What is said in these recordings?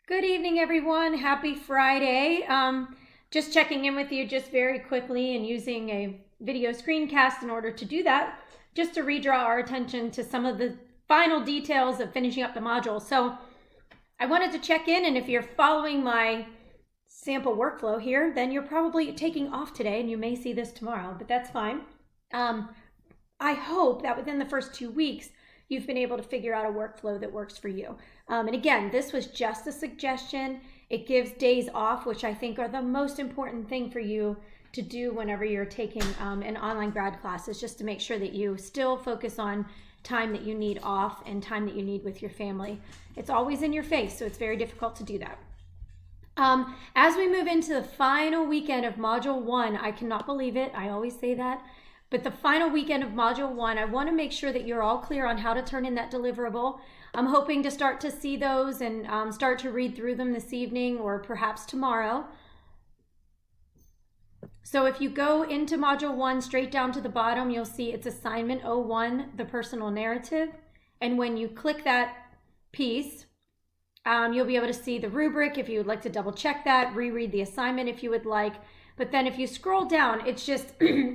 Good evening, everyone. Happy Friday. Just checking in with you just very quickly and using a video screencast in order to do that, just to redraw our attention to some of the final details of finishing up the module. So I wanted to check in, and if you're following my sample workflow here, then you're probably taking off today and you may see this tomorrow, but that's fine. I hope that within the first 2 weeks, you've been able to figure out a workflow that works for you. And again, this was just a suggestion. It gives days off, which I think are the most important thing for you to do whenever you're taking an online grad class, is just to make sure that you still focus on time that you need off and time that you need with your family. It's always in your face, so it's very difficult to do that. As we move into the final weekend of Module 1, I cannot believe it. I always say that. But the final weekend of Module 1, I want to make sure that you're all clear on how to turn in that deliverable. I'm hoping to start to see those and start to read through them this evening or perhaps tomorrow. So if you go into Module 1, straight down to the bottom, you'll see it's Assignment 01, the personal narrative. And when you click that piece, you'll be able to see the rubric if you would like to double check that, reread the assignment if you would like. But then if you scroll down, it's just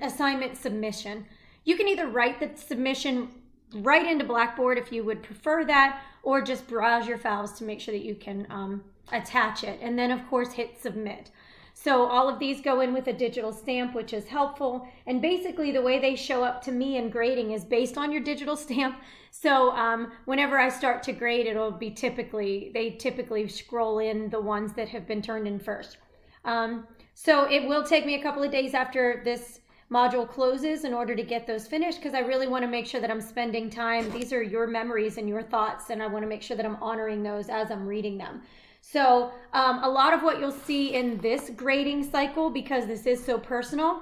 assignment submission. You can either write the submission right into Blackboard if you would prefer that, or just browse your files to make sure that you can attach it. And then of course hit submit. So all of these go in with a digital stamp, which is helpful. And basically the way they show up to me in grading is based on your digital stamp. So whenever I start to grade, it'll be they typically scroll in the ones that have been turned in first. So it will take me a couple of days after this module closes in order to get those finished, because I really want to make sure that I'm spending time. These are your memories and your thoughts, and I want to make sure that I'm honoring those as I'm reading them. So a lot of what you'll see in this grading cycle, because this is so personal,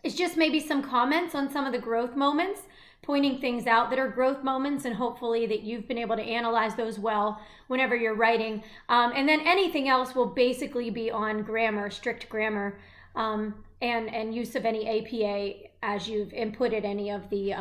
is just maybe some comments on some of the growth moments, pointing things out that are growth moments, and hopefully that you've been able to analyze those well whenever you're writing. And then anything else will basically be on grammar, strict grammar, and use of any APA as you've inputted any of the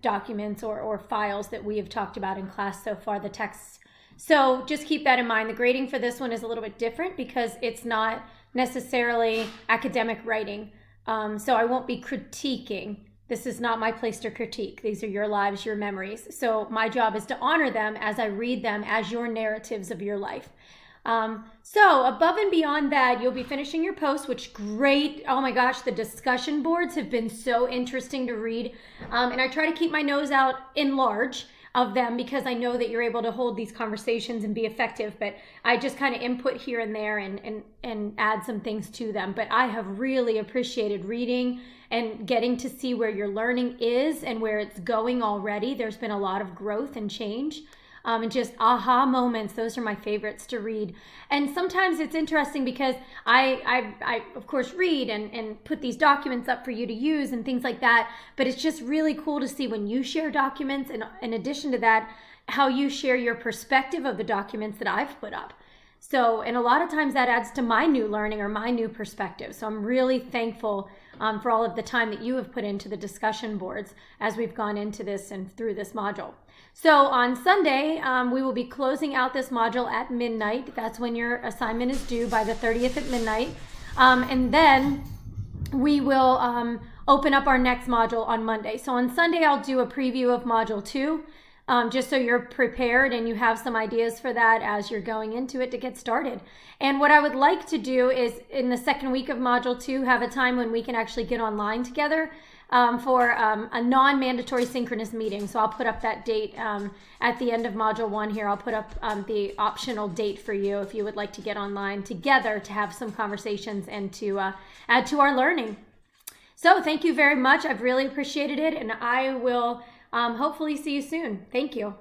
documents or files that we have talked about in class so far, the texts. So just keep that in mind. The grading for this one is a little bit different because it's not necessarily academic writing. So I won't be critiquing. This is not my place to critique. These are your lives, your memories. So my job is to honor them as I read them as your narratives of your life. So above and beyond that, you'll be finishing your post, which great. Oh my gosh, the discussion boards have been so interesting to read. And I try to keep my nose out in large of them because I know that you're able to hold these conversations and be effective, but I just kind of input here and there and add some things to them. But I have really appreciated reading and getting to see where your learning is and where it's going already. There's been a lot of growth and change. And just aha moments. Those are my favorites to read. And sometimes it's interesting because I of course read and put these documents up for you to use and things like that. But it's just really cool to see when you share documents, and in addition to that, how you share your perspective of the documents that I've put up. So, and a lot of times that adds to my new learning or my new perspective. So I'm really thankful for all of the time that you have put into the discussion boards as we've gone into this and through this module. So on Sunday, we will be closing out this module at midnight. That's when your assignment is due, by the 30th at midnight. And then we will open up our next module on Monday. So on Sunday, I'll do a preview of Module 2, just so you're prepared and you have some ideas for that as you're going into it to get started. And what I would like to do is in the second week of Module 2, have a time when we can actually get online together for a non-mandatory synchronous meeting. So I'll put up that date at the end of Module 1 here. I'll put up the optional date for you if you would like to get online together to have some conversations and to add to our learning. So thank you very much. I've really appreciated it, and I will hopefully see you soon. Thank you.